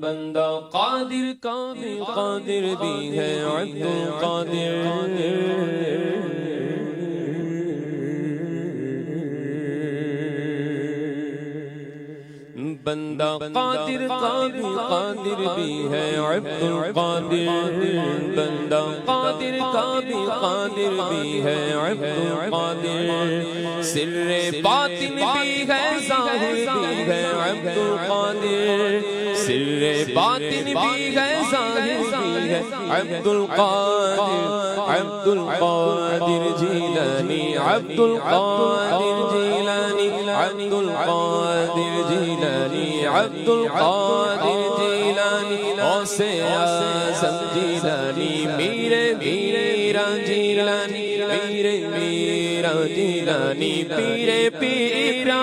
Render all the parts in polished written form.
بندہ قادر کا بھی قادر بھی ہے عبد القادر بندہ قادر کا بھی قادر بھی ہے عبد القادر بندہ قادر کا بھی قادر بھی ہے عبد القادر سر باطن بھی ہے ظاہر بھی ہے عبد القادر سر باطن بھی ہے ظاہر بھی ہے عبد القادر جیلانی عبد القادر جیلانی عبد القادر جیلانی عبد القادر جیلانی غوث اعظم جیلانی میرے میرا جیلانی میرے میرا جیلانی پیرے پیرا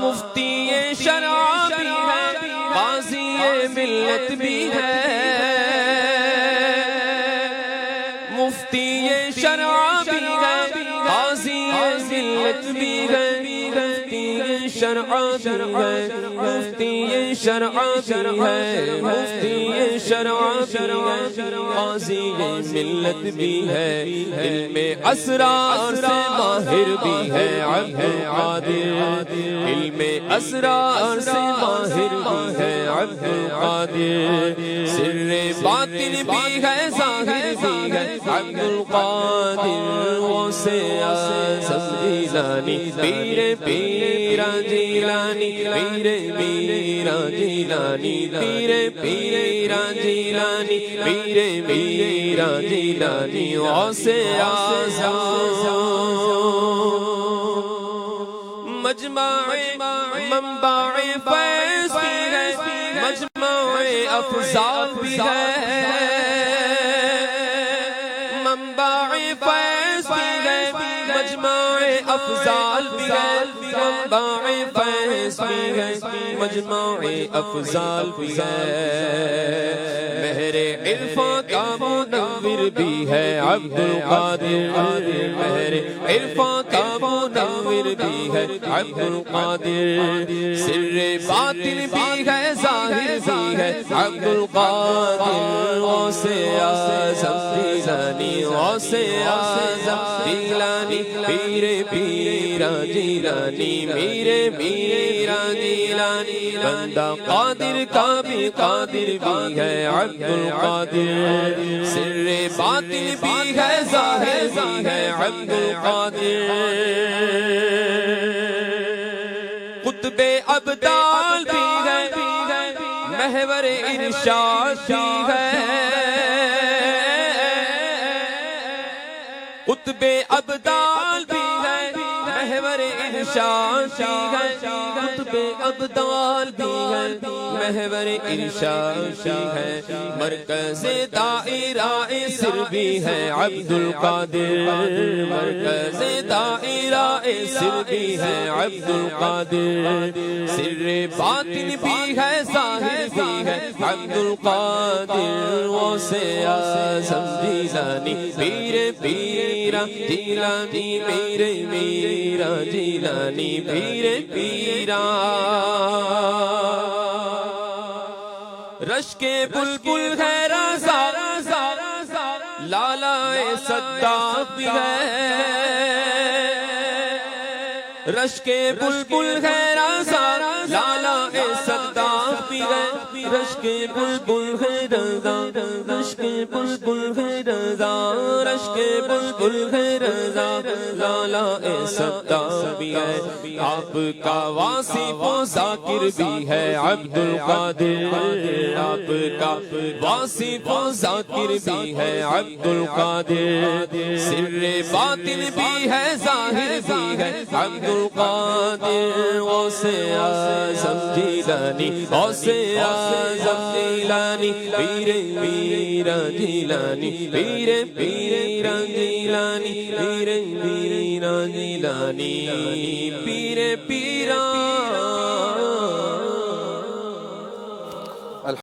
مفتی شرع بھی ہے قاضی ملت بھی ہے مفتی شرع بھی ہے قاضی ملت بھی ہے شرع بھی ہے مفتی شرع بھی ہے مفتی شرع بھی ہے قاضی ملت بھی ہے علم اسرار سے ماہر بھی ہے عبد القادر علم اسرار سے ماہر بھی ہے عبد القادر سر باطن بھی ہے ظاہر بھی ہے عبد القادر غوث اعظم جیلانی پیر پیرا جیلانی میرے میرا جیلانی پیرے پیرا جیلانی میرے میرا جیلانی غوث اعظم مجمع منبع فیض بھی ہے مجمع افضال بھی ہے منبع فیض بھی ہے مجمع افضال بھی ہے منبع فیض بھی ہے مجمع افضال بھی ہے مہر عرفان کا منور بھی ہے عبد القادر مہر عرفان کا منور بھی ہے عبد القادر سر باطن بھی ہے ظاہر بھی ہے عبد القادر غوث اعظم جیلانی غوث اعظم جیلانی پیر پیرا جیلانی میرے میرا جیلانی بندہ قادر کا بھی قادر بھی ہے عبد القادر سر باطن بھی ہے ظاہر بھی ہے عبد القادر قطب ابدال بھی ہے محور ارشاد بھی ہے قطب ابدال بھی ہے محور ارشاد بھی ہے قطب ابدال بھی ہے محور ارشاد بھی ہے مرکز دائرہ سر بھی ہے عبد القادر مرکز دائرہ سر بھی ہے عبد القادر سر باطن بھی ہے ظاہر بھی ہے عبد القادر غوث اعظم جیلانی پیر پیرا جیلانی میرے میرا جیلانی پیر پیرا رشک بلبل ہے رضا لالا صداق بھی ہے رشک بلبل ہے رضا لالا صداق بھی ہے رشک بلبل ہے رضا رشک بلبل ہے رضا رشک بلبل ہے رضا لالا صداق بھی ہے آپ کا واصف و ذاکر بھی ہے عبد القادر آپ کا واصف و ذاکر بھی ہے عبد القادر سر باطن بھی ہے ظاہر بھی ہے عبد القادر غوث اعظم جیلانی غوث اعظم جیلانی پیر پیرا جیلانی پیر پیرا جیلانی پیر پیرا جیلانی پیر پیرا